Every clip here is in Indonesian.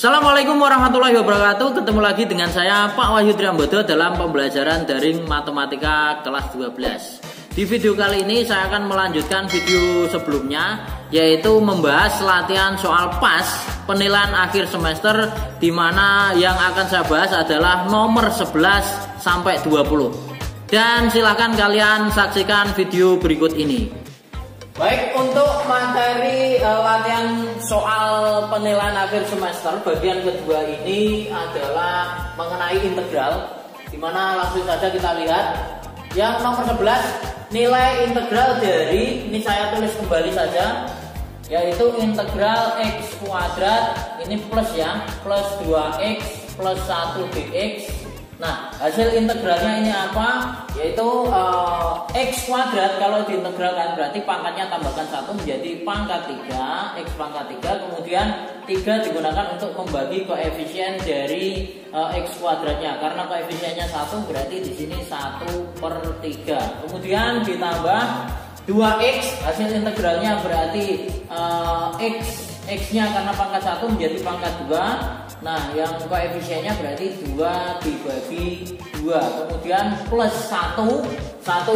Assalamualaikum warahmatullahi wabarakatuh. Ketemu lagi dengan saya Pak Wahyu Triambodo dalam pembelajaran daring matematika kelas 12. Di video kali ini saya akan melanjutkan video sebelumnya, yaitu membahas latihan soal PAS penilaian akhir semester, di mana yang akan saya bahas adalah nomor 11 sampai 20. Dan silahkan kalian saksikan video berikut ini. Baik, untuk materi latihan soal penilaian akhir semester bagian kedua ini adalah mengenai integral, dimana langsung saja kita lihat yang nomor 11, nilai integral dari, ini saya tulis kembali saja, yaitu integral x kuadrat, ini plus ya, plus 2x plus 1 dx. Nah, hasil integralnya ini apa? Yaitu x kuadrat kalau diintegralkan berarti pangkatnya tambahkan 1 menjadi pangkat 3, x pangkat 3, kemudian 3 digunakan untuk membagi koefisien dari x kuadratnya. Karena koefisiennya 1 berarti di sini 1/3. Kemudian ditambah 2x, hasil integralnya berarti x-nya karena pangkat 1 menjadi pangkat 2. Nah, yang koefisiennya berarti 2 dibagi 2. Kemudian plus 1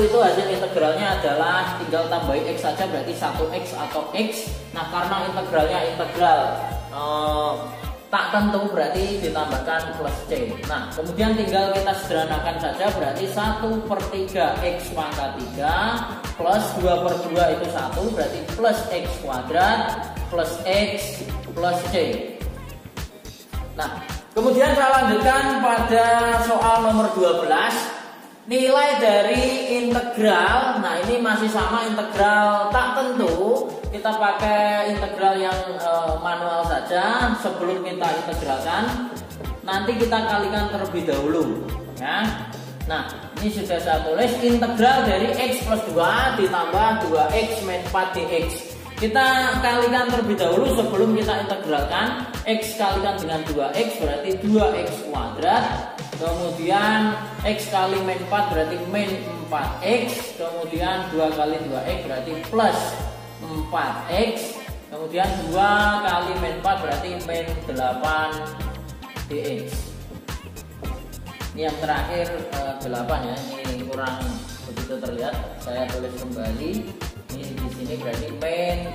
itu hasil integralnya adalah tinggal tambahin x saja, berarti 1x atau x. Nah, karena integralnya integral tak tentu berarti ditambahkan plus c. Nah, kemudian tinggal kita sederhanakan saja, berarti 1/3 x pangkat 3 plus 2/2 itu 1, berarti plus x kuadrat plus x plus c. Nah, kemudian saya lanjutkan pada soal nomor 12, nilai dari integral. Nah, ini masih sama, integral tak tentu. Kita pakai integral yang manual saja. Sebelum kita integralkan, nanti kita kalikan terlebih dahulu ya. Nah, ini sudah saya tulis, integral dari x plus 2 ditambah 2x min 4 dx. Kita kalikan terlebih dahulu sebelum kita integralkan. X kalikan dengan 2x berarti 2x kuadrat. Kemudian x kali min 4 berarti min 4x. Kemudian 2 kali 2x berarti plus 4x. Kemudian 2 kali min 4 berarti min 8 dx. Ini yang terakhir 8 ya. Ini kurang begitu terlihat. Saya tulis kembali. Ini di sini berarti min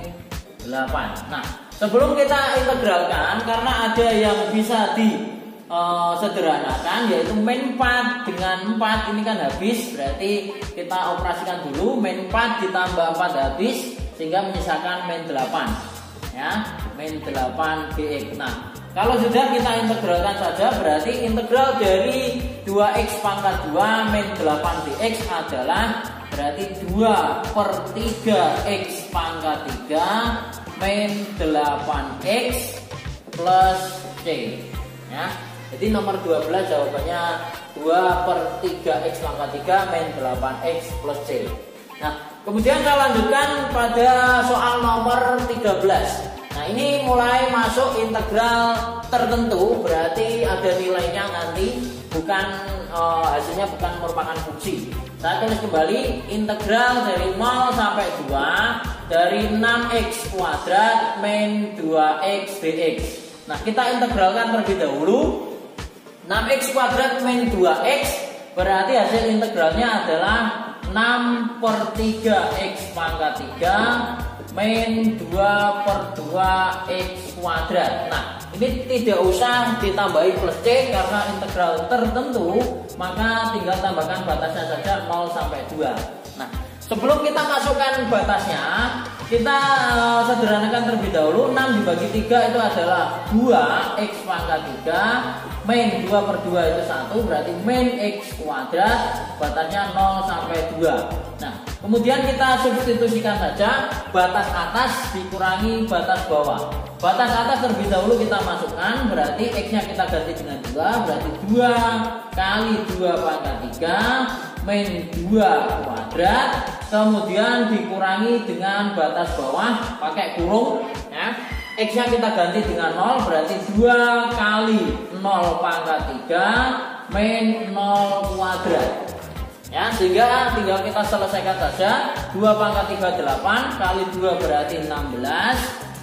8. Nah, sebelum kita integralkan, karena ada yang bisa disederhanakan, yaitu min 4 dengan 4 ini kan habis, berarti kita operasikan dulu. Min 4 ditambah 4 habis, sehingga menyisakan min 8 ya, min 8 dx. Nah, kalau sudah kita integralkan saja, berarti integral dari 2x pangkat 2 min 8 dx adalah berarti 2/3 x pangkat 3 min 8x plus c ya. Jadi nomor 12 jawabannya 2/3 x pangkat 3 min 8x plus c. Nah, kemudian saya lanjutkan pada soal nomor 13. Nah, ini mulai masuk integral tertentu, berarti ada nilainya nanti, bukan hasilnya bukan merupakan fungsi. Saya tulis kembali, integral dari 0 sampai 2 dari 6x kuadrat min 2x dx. Nah, kita integralkan terlebih dahulu. 6x kuadrat min 2x berarti hasil integralnya adalah 6/3 x pangkat 3 min 2/2 x kuadrat. Nah, ini tidak usah ditambahi plus c karena integral tertentu, maka tinggal tambahkan batasnya saja 0 sampai 2. Nah, sebelum kita masukkan batasnya, kita sederhanakan terlebih dahulu. 6 dibagi 3 itu adalah 2x pangkat 3 min 2/2 itu 1, berarti min x kuadrat, batasnya 0 sampai 2. Nah, kemudian kita substitusikan saja, batas atas dikurangi batas bawah. Batas atas terlebih dahulu kita masukkan, berarti x-nya kita ganti dengan 2, berarti 2 kali 2 pangkat 3 min 2 kuadrat. Kemudian dikurangi dengan batas bawah pakai kurung ya. X-nya kita ganti dengan 0, berarti 2 kali 0 pangkat 3 min 0 kuadrat ya, sehingga tinggal kita selesaikan saja. 2 pangkat 3 8 kali 2 berarti 16,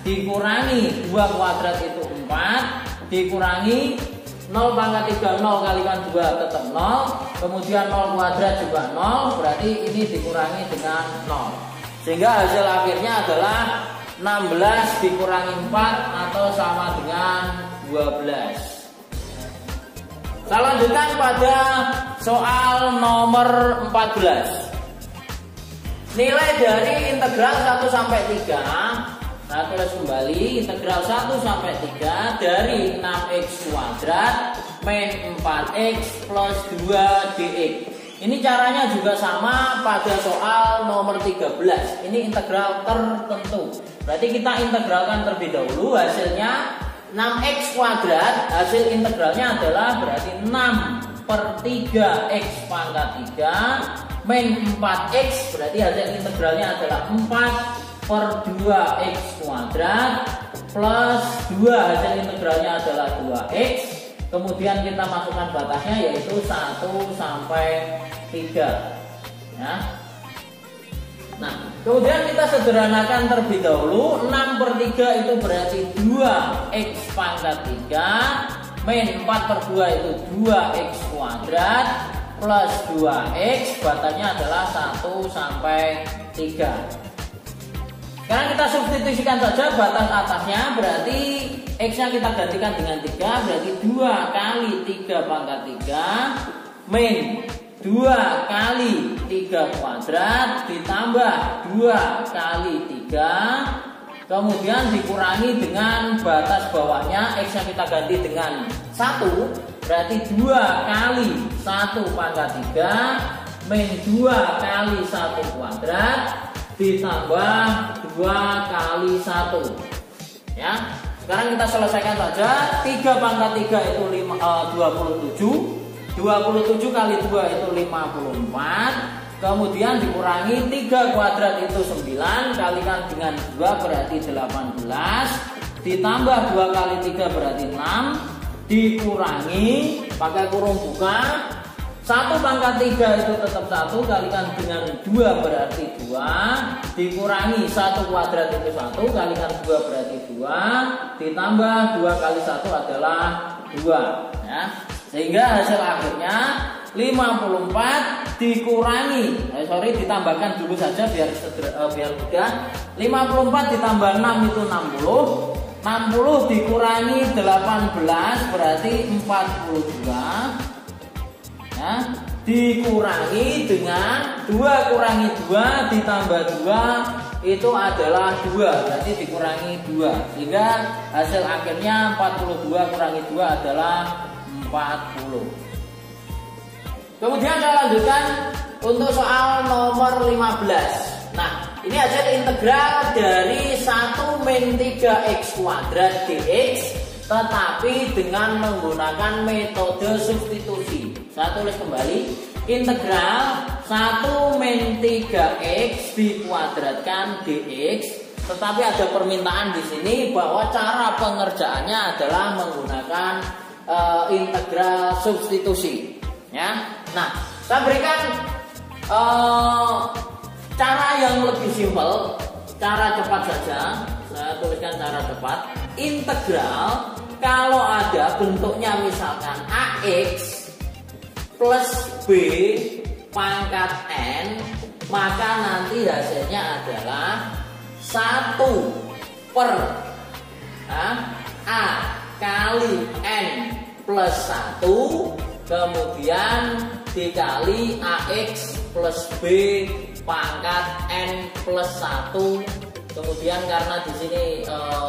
dikurangi 2 kuadrat itu 4, dikurangi 0 pangkat 3, 0 kalikan 2 tetap 0, kemudian 0 kuadrat juga 0, berarti ini dikurangi dengan 0. Sehingga hasil akhirnya adalah 16 dikurangi 4 atau sama dengan 12. Saya lanjutkan pada soal nomor 14. Nilai dari integral 1 sampai 3, saya tulis kembali, integral 1 sampai 3 dari 6x kuadrat min 4x plus 2 dx. Ini caranya juga sama pada soal nomor 13. Ini integral tertentu. Berarti kita integralkan terlebih dahulu, hasilnya 6x kuadrat, hasil integralnya adalah berarti 6/3x pangkat 3 min 4x, berarti hasil integralnya adalah 4/2x kuadrat plus 2, hasil integralnya adalah 2x. Kemudian kita masukkan batasnya yaitu 1 sampai 3 ya. Nah, kemudian kita sederhanakan terlebih dahulu. 6/3 itu berarti 2x pangkat 3 min 4/2 itu 2x kuadrat plus 2x, batasnya adalah 1 sampai 3. Sekarang kita substitusikan saja batas atasnya, berarti x-nya kita gantikan dengan 3, berarti 2 kali 3 pangkat 3 min 2 kali 3 kuadrat ditambah 2 kali 3, kemudian dikurangi dengan batas bawahnya, x yang kita ganti dengan 1, berarti 2 kali 1 pangkat 3 min 2 kali 1 kuadrat ditambah 2 kali 1 ya. Sekarang kita selesaikan saja. 3 pangkat 3 itu 27, 27 kali 2 itu 54, kemudian dikurangi 3 kuadrat itu 9, kalikan dengan 2 berarti 18, ditambah 2 kali 3 berarti 6, dikurangi pakai kurung buka, 1 pangkat 3 itu tetap 1, kalikan dengan 2 berarti 2, dikurangi 1 kuadrat itu 1, kalikan 2 berarti 2, ditambah 2 kali 1 adalah 2 ya. Sehingga hasil akhirnya 54 dikurangi, ditambahkan dulu saja biar mudah. 54 ditambah 6 itu 60, 60 dikurangi 18 berarti 42 ya, dikurangi dengan 2 kurangi 2 ditambah 2 itu adalah 2, berarti dikurangi 2, sehingga hasil akhirnya 42 kurangi 2 adalah 40. Kemudian saya lanjutkan untuk soal nomor 15. Nah, ini hasil integral dari 1 min 3x kuadrat dx, tetapi dengan menggunakan metode substitusi. Saya tulis kembali, integral 1 min 3x dikuadratkan dx, tetapi ada permintaan di sini bahwa cara pengerjaannya adalah menggunakan integral substitusi ya. Nah, saya berikan cara yang lebih simpel, cara cepat saja. Saya tuliskan cara cepat. Integral kalau ada bentuknya misalkan ax plus b pangkat n, maka nanti hasilnya adalah 1 per a kali n plus 1, kemudian dikali ax plus b pangkat n plus 1. Kemudian karena di sini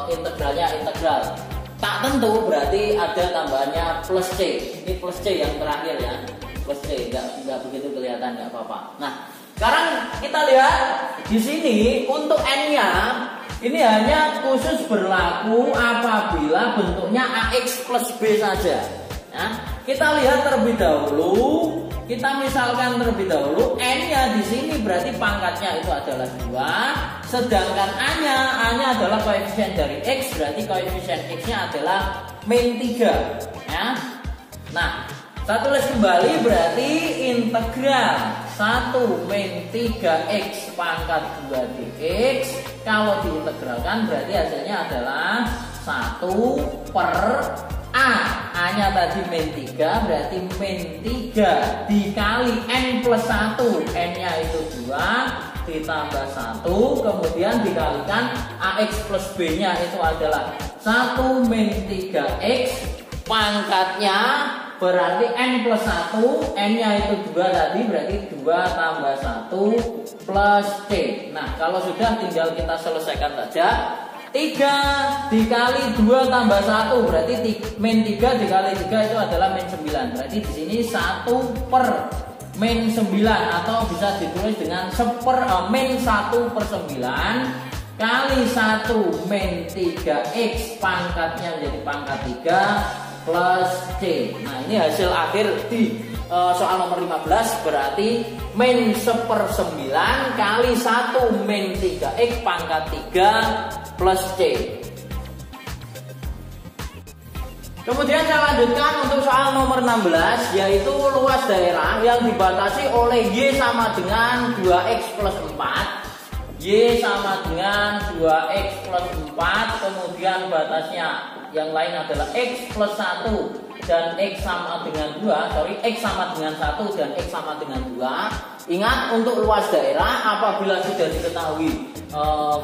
integralnya integral tak tentu, berarti ada tambahannya plus c. Ini plus c yang terakhir ya, plus c, nggak begitu kelihatan, nggak apa-apa. Nah, sekarang kita lihat di sini untuk n-nya ini hanya khusus berlaku apabila bentuknya ax plus b saja. Nah, kita lihat terlebih dahulu. Kita misalkan terlebih dahulu n-nya di sini berarti pangkatnya itu adalah 2, sedangkan a-nya adalah koefisien dari x, berarti koefisien x-nya adalah min 3 ya. Nah, saya tulis kembali, berarti integral 1 min 3x pangkat 2 dx kalau diintegralkan berarti hasilnya adalah 1 per A-nya tadi min 3, berarti min 3 dikali N plus 1. N-nya itu 2 ditambah 1, kemudian dikalikan AX plus B-nya itu adalah 1 min 3X, pangkatnya berarti N plus 1, N-nya itu 2 tadi, berarti 2 tambah 1 plus C. Nah, kalau sudah tinggal kita selesaikan saja. 3 dikali 2 tambah 1 berarti min 3 dikali 3 itu adalah min 9. Berarti di sini 1 per min 9 atau bisa ditulis dengan min 1 per 9 kali 1 min 3X, pangkatnya menjadi pangkat 3 plus C. Nah, ini hasil akhir di soal nomor 15, berarti min 1/9 kali 1 min 3X pangkat 3 plus C. Kemudian saya lanjutkan untuk soal nomor 16, yaitu luas daerah yang dibatasi oleh Y sama dengan 2X plus 4. Y sama dengan 2X plus 4, kemudian batasnya yang lain adalah X plus 1 dan X sama dengan 2, X sama dengan 1 dan X sama dengan 2. Ingat, untuk luas daerah apabila sudah diketahui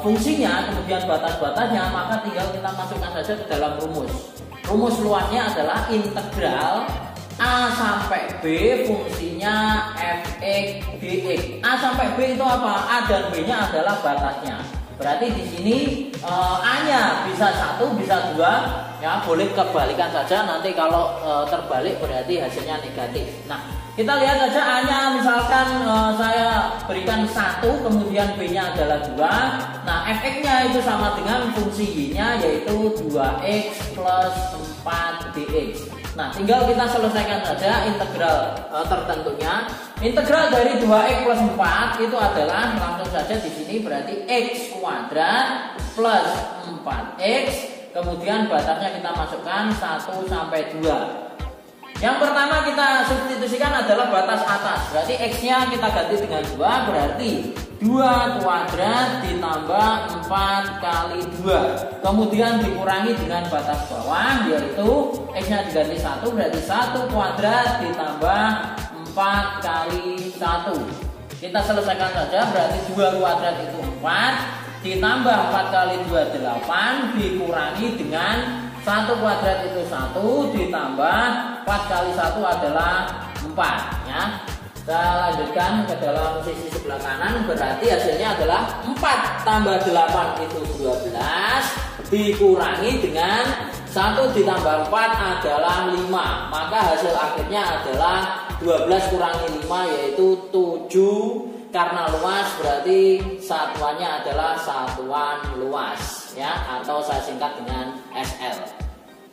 fungsinya, kemudian batas-batasnya, maka tinggal kita masukkan saja ke dalam rumus. Rumus luasnya adalah integral A sampai B fungsinya fx dx. A sampai B itu apa? A dan B-nya adalah batasnya. Berarti di sini A-nya bisa 1, bisa 2, ya boleh kebalikan saja. Nanti kalau terbalik berarti hasilnya negatif. Nah, kita lihat saja A-nya, misalkan saya berikan 1, kemudian B-nya adalah 2. Nah, fx-nya itu sama dengan fungsi Y-nya, yaitu 2x plus 4 dx. Nah, tinggal kita selesaikan saja integral tertentunya. Integral dari 2x plus 4 itu adalah, langsung saja di sini berarti x kuadrat plus 4x. Kemudian batasnya kita masukkan 1 sampai 2. Yang pertama kita substitusikan adalah batas atas. Berarti x-nya kita ganti dengan 2, berarti 2 kuadrat ditambah 4 kali 2. Kemudian dikurangi dengan batas bawah, yaitu x-nya diganti 1, berarti 1 kuadrat ditambah 4 kali 1. Kita selesaikan saja, berarti 2 kuadrat itu 4, ditambah 4 kali 2 8, dikurangi dengan 1 kuadrat itu 1, ditambah 4 kali 1 adalah 4, ya. Saya lanjutkan ke dalam sisi sebelah kanan, berarti hasilnya adalah 4 tambah 8 itu 12, dikurangi dengan 1 ditambah 4 adalah 5. Maka hasil akhirnya adalah 12 kurangi 5, yaitu 7. Karena luas berarti satuannya adalah satuan luas, ya, atau saya singkat dengan SL.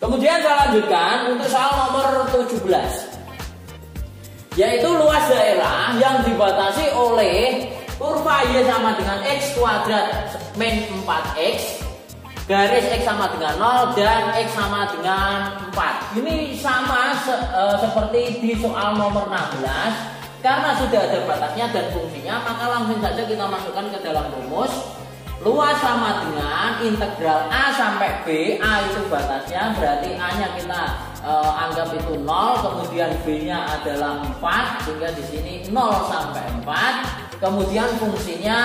Kemudian saya lanjutkan untuk soal nomor 17, yaitu luas daerah yang dibatasi oleh kurva Y sama dengan X kuadrat min 4X, garis X sama dengan 0 dan X sama dengan 4. Ini sama seperti di soal nomor 16. Karena sudah ada batasnya dan fungsinya, maka langsung saja kita masukkan ke dalam rumus. Luas sama dengan integral A sampai B. A itu batasnya, berarti A-nya kita anggap itu 0, kemudian B-nya adalah 4, sehingga di sini 0 sampai 4. Kemudian fungsinya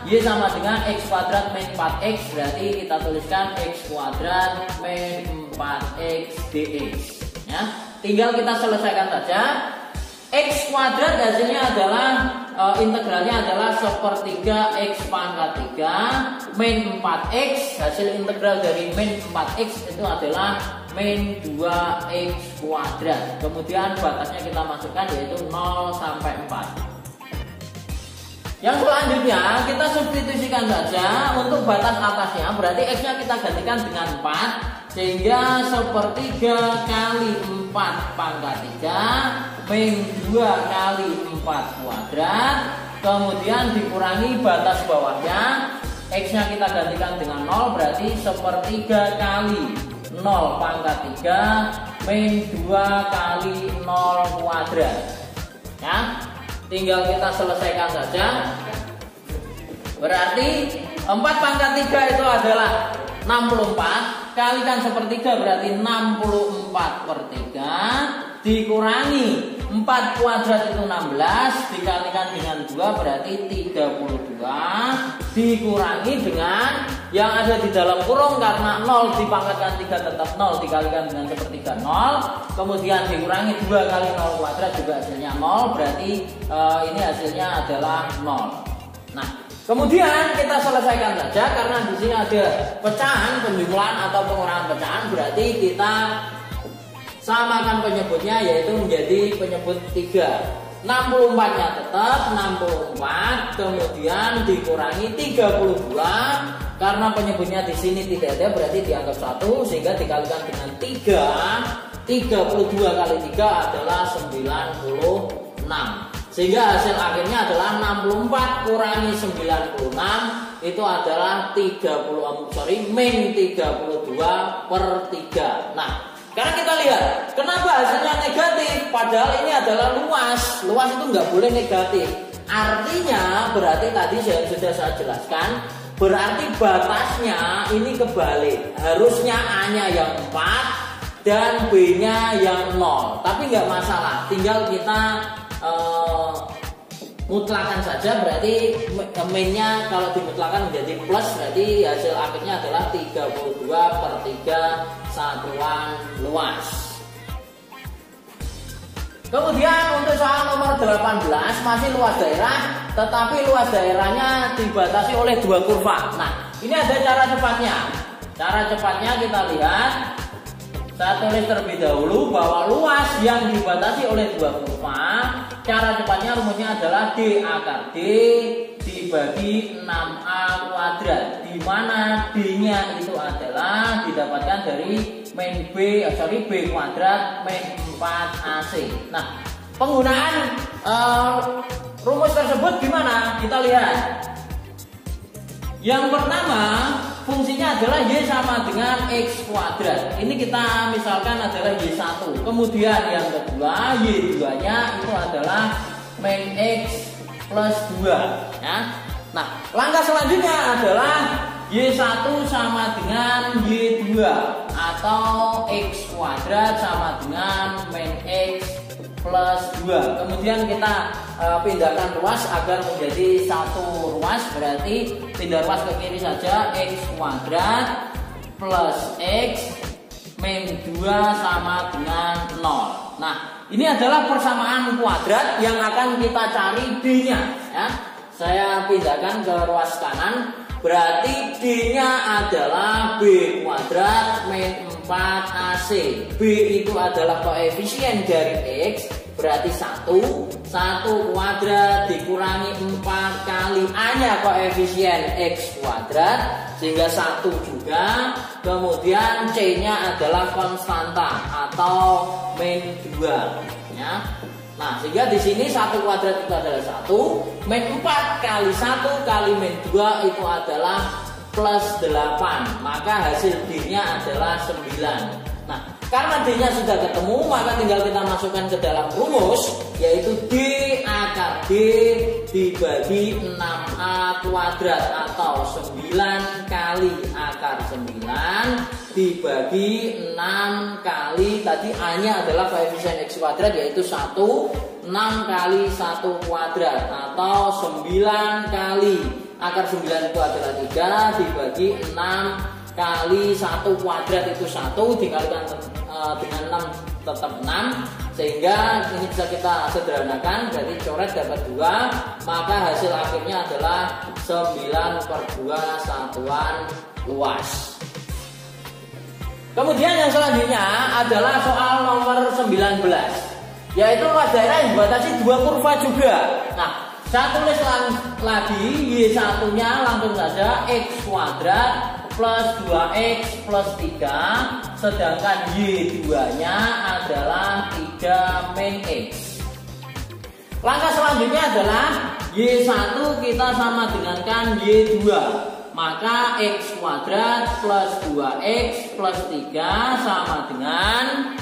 Y sama dengan X kuadrat min 4X, berarti kita tuliskan X kuadrat min 4X dx, ya. Tinggal kita selesaikan saja. X kuadrat hasilnya adalah integralnya adalah 1/3 X pangkat 3 min 4X. Hasil integral dari min 4X itu adalah min 2X kuadrat. Kemudian batasnya kita masukkan, yaitu 0 sampai 4. Yang selanjutnya kita substitusikan saja untuk batas atasnya, berarti X-nya kita gantikan dengan 4, sehingga 1/3 kali 4 pangkat 3 min 2 kali 4 kuadrat, kemudian dikurangi batas bawahnya, X-nya kita gantikan dengan 0, berarti 1/3 kali 0 pangkat 3 min 2 kali 0 kuadrat, ya. Tinggal kita selesaikan saja. Berarti 4 pangkat 3 itu adalah 64, kalikan sepertiga berarti 64/3 dikurangi 4 kuadrat itu 16 dikalikan dengan 2 berarti 32 dikurangi dengan yang ada di dalam kurung karena 0 dipangkatkan 3 tetap 0 dikalikan dengan sepertiga 0 kemudian dikurangi 2 kali 0 kuadrat juga hasilnya 0 berarti ini hasilnya adalah 0. Nah, kemudian kita selesaikan saja karena di sini ada pecahan penjumlahan atau pengurangan pecahan berarti kita samakan penyebutnya yaitu menjadi penyebut 3. 64-nya tetap 64 kemudian dikurangi 32 karena penyebutnya di sini tidak ada berarti dianggap 1 sehingga dikalikan dengan 3 32 kali 3 adalah 96 sehingga hasil akhirnya adalah 64 kurangi 96 itu adalah min 32/3. Nah, sekarang kita lihat kenapa hasilnya negatif padahal ini adalah luas itu nggak boleh negatif, artinya berarti tadi sudah saya jelaskan berarti batasnya ini kebalik, harusnya A-nya yang 4 dan B-nya yang 0 tapi nggak masalah tinggal kita mutlakan saja berarti min-nya kalau dimutlakan menjadi plus berarti hasil akhirnya adalah 32/3 satuan luas. Kemudian untuk soal nomor 18 masih luas daerah tetapi luas daerahnya dibatasi oleh 2 kurva. Nah, ini ada cara cepatnya. Cara cepatnya kita lihat. Saya tulis terlebih dahulu bahwa luas yang dibatasi oleh 2 kurva, cara cepatnya rumusnya adalah D akar D dibagi 6A kuadrat, di mana D-nya itu adalah didapatkan dari B kuadrat min 4AC. Nah, penggunaan rumus tersebut gimana? Kita lihat. Yang pertama, fungsinya adalah Y sama dengan X kuadrat. Ini kita misalkan adalah Y1. Kemudian yang kedua, Y2 nya itu adalah min X plus 2 ya. Nah, langkah selanjutnya adalah Y1 sama dengan Y2 atau X kuadrat sama dengan min X plus 2. Kemudian kita pindahkan ruas agar menjadi satu ruas, berarti pindah ruas ke kiri saja, X kuadrat plus X min 2 sama dengan 0. Nah, ini adalah persamaan kuadrat yang akan kita cari D-nya ya. Saya pindahkan ke ruas kanan, berarti D-nya adalah B kuadrat min 4AC. B itu adalah koefisien dari X, berarti 1 kuadrat dikurangi 4 kali A-nya koefisien X kuadrat sehingga 1 juga. Kemudian C-nya adalah konstanta atau min 2 ya. Nah, sehingga di sini 1 kuadrat itu adalah 1, min 4 kali 1 kali min 2 itu adalah plus 8, maka hasil D-nya adalah 9. Nah, karena D-nya sudah ketemu, maka tinggal kita masukkan ke dalam rumus, yaitu D akar D dibagi 6A kuadrat atau 9 kali akar 9 dibagi 6 kali, tadi A-nya adalah koefisien X kuadrat yaitu 1, 6 kali 1 kuadrat atau 9 kali akar 9 itu adalah 3 dibagi 6 kali 1 kuadrat itu 1 dikalikan dengan 6 tetap 6 sehingga ini bisa kita sederhanakan, berarti coret dapat 2, maka hasil akhirnya adalah 9/2 satuan luas. Kemudian yang selanjutnya adalah soal nomor 19, yaitu luas daerah yang dibatasi 2 kurva juga. Nah, saya tulis lagi Y1 nya langsung saja X kuadrat plus 2X plus 3, sedangkan Y2 nya adalah 3 min X. Langkah selanjutnya adalah Y1 kita sama dengankan Y2, maka X kuadrat plus 2X plus 3 sama dengan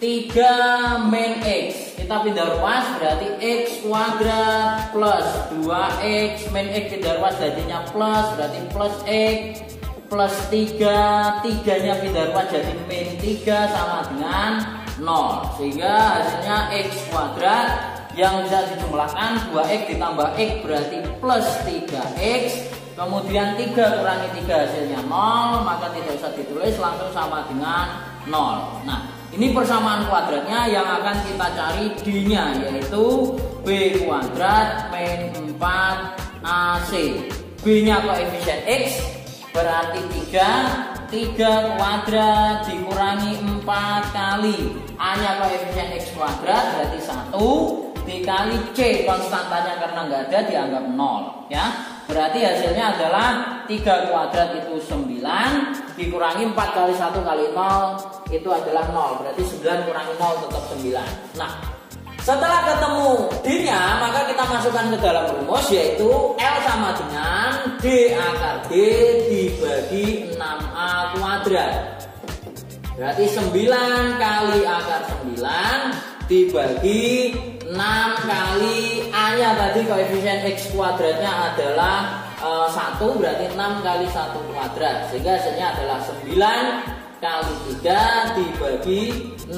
3 min X. Kita pindah ruas berarti X kuadrat plus 2X min X pindah ruas jadinya plus, berarti plus X plus 3, 3-nya pindah ruas jadi min 3 sama dengan 0. Sehingga hasilnya x kuadrat yang bisa dijumlahkan 2x ditambah x berarti plus 3x. Kemudian 3 kurangi 3 hasilnya 0, maka tidak usah ditulis, langsung sama dengan 0. Nah, ini persamaan kuadratnya yang akan kita cari D-nya, yaitu B kuadrat min 4AC. B-nya koefisien X berarti 3 kuadrat dikurangi 4 kali A-nya koefisien X kuadrat berarti 1 dikali C, konstantanya karena nggak ada dianggap 0 ya. Berarti hasilnya adalah 3 kuadrat itu 9 dikurangi 4 kali 1 kali 0 itu adalah 0. Berarti 9 kurangi 0 tetap 9. Nah, setelah ketemu D-nya maka kita masukkan ke dalam rumus, yaitu L sama dengan D akar D dibagi 6A kuadrat. Berarti 9 kali akar 9 dibagi 6 kali A-nya tadi koefisien X kuadratnya adalah 1, berarti 6 kali 1 kuadrat. Sehingga hasilnya adalah 9 kali 3 dibagi 6.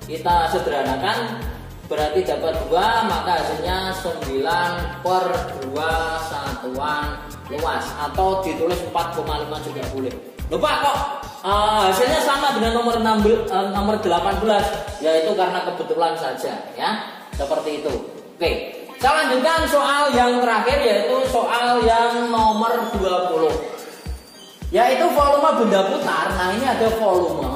Kita sederhanakan berarti dapat 2, maka hasilnya 9/2 satuan luas, atau ditulis 4,5 juga boleh. Lupa kok hasilnya sama dengan nomor 18, yaitu karena kebetulan saja ya, seperti itu. Oke, saya lanjutkan soal yang terakhir, yaitu soal yang nomor 20, yaitu volume benda putar. Nah, ini ada volume.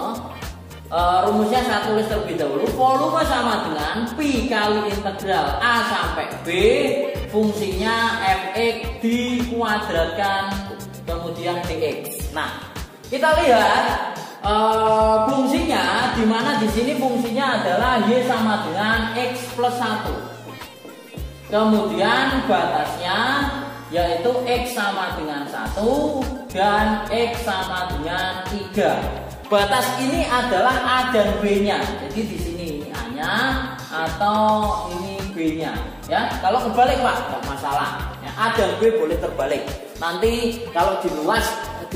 Rumusnya saya tulis terlebih dahulu. Volume sama dengan pi kali integral A sampai B fungsinya fx dikuadratkan kemudian dx. Nah, kita lihat fungsinya, di mana di sini fungsinya adalah y sama dengan x plus 1. Kemudian batasnya yaitu x sama dengan 1 dan x sama dengan 3. Batas ini adalah A dan B-nya. Jadi di sini ini A-nya atau ini B-nya. Ya, kalau kebalik Pak, nggak masalah. Ya, A dan B boleh terbalik. Nanti kalau di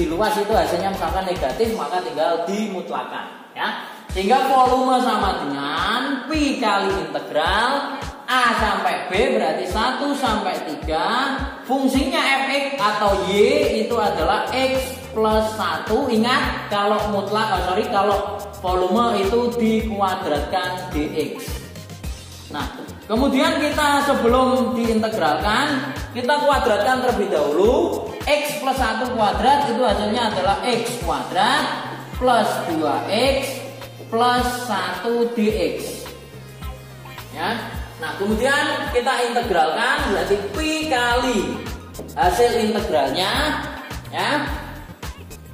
luas itu hasilnya misalkan negatif, maka tinggal dimutlakan. Ya, sehingga volume sama dengan pi kali integral A sampai B berarti 1 sampai 3. Fungsinya fx atau y itu adalah x plus 1. Ingat, kalau kalau volume itu dikuadratkan dx. Nah, kemudian kita sebelum diintegralkan, kita kuadratkan terlebih dahulu. X plus 1 kuadrat itu hasilnya adalah x kuadrat plus 2x plus 1 dx. Ya. Nah, kemudian kita integralkan, berarti pi kali hasil integralnya ya,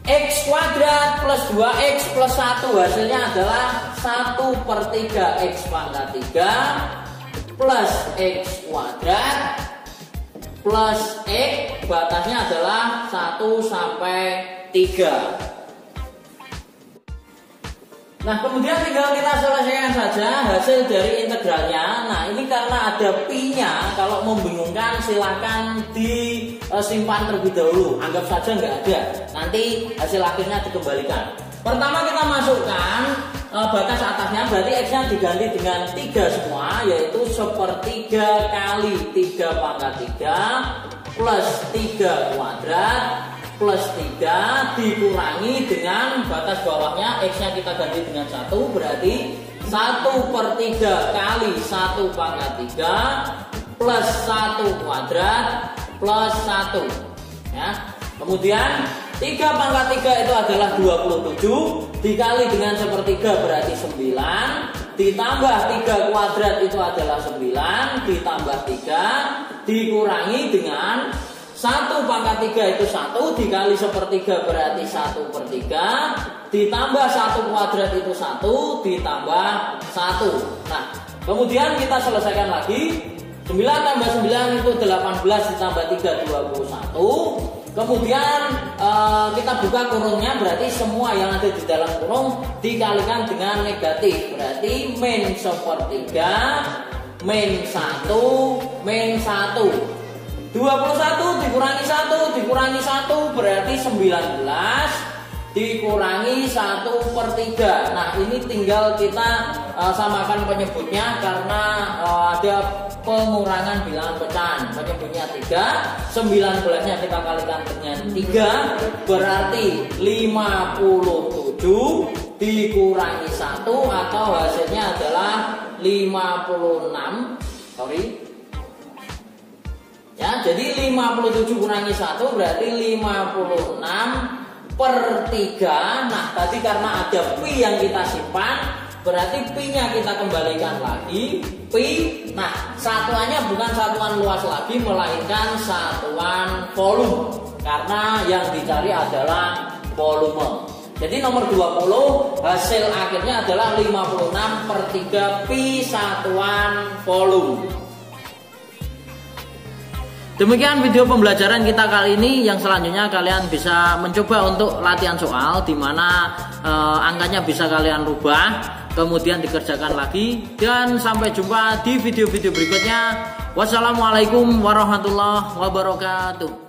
x kuadrat plus 2x plus 1 hasilnya adalah 1/3 x pangkat 3 plus x kuadrat plus x, batasnya adalah 1 sampai 3. Nah, kemudian tinggal kita selesaikan saja hasil dari integralnya. Nah, ini karena ada pi-nya, kalau membingungkan silahkan disimpan terlebih dahulu. Anggap saja nggak ada, nanti hasil akhirnya dikembalikan. Pertama kita masukkan batas atasnya, berarti x-nya diganti dengan 3 semua, yaitu 1/3 kali 3 pangkat 3 plus 3 kuadrat plus 3 dikurangi dengan batas bawahnya x-nya kita ganti dengan 1, berarti 1/3 kali 1 pangkat 3 plus 1 kuadrat plus 1 ya. Kemudian 3 pangkat 3 itu adalah 27 dikali dengan 1/3 berarti 9 ditambah 3 kuadrat itu adalah 9 ditambah 3 dikurangi dengan 1 pangkat 3 itu 1 dikali 1/3 berarti 1/3 ditambah 1 kuadrat itu 1 ditambah 1. Nah, kemudian kita selesaikan lagi. 9 tambah 9 itu 18 ditambah 3 21. Kemudian kita buka kurungnya, berarti semua yang ada di dalam kurung dikalikan dengan negatif, berarti min 1/3 min 1 min 1. 21 dikurangi 1 dikurangi 1 berarti 19 dikurangi 1/3. Nah, ini tinggal kita samakan penyebutnya karena ada pengurangan bilangan pecahan. Penyebutnya 3, 19-nya kita kalikan dengan 3 berarti 57 dikurangi 1 atau hasilnya adalah 56. Ya, jadi 57 kurangi 1 berarti 56/3. Nah, tadi karena ada pi yang kita simpan, berarti pi-nya kita kembalikan lagi. Pi, nah satuannya bukan satuan luas lagi, melainkan satuan volume. Karena yang dicari adalah volume. Jadi nomor 20 hasil akhirnya adalah 56/3 pi satuan volume. Demikian video pembelajaran kita kali ini. Yang selanjutnya kalian bisa mencoba untuk latihan soal di mana angkanya bisa kalian rubah, kemudian dikerjakan lagi. Dan sampai jumpa di video-video berikutnya. Wassalamualaikum warahmatullahi wabarakatuh.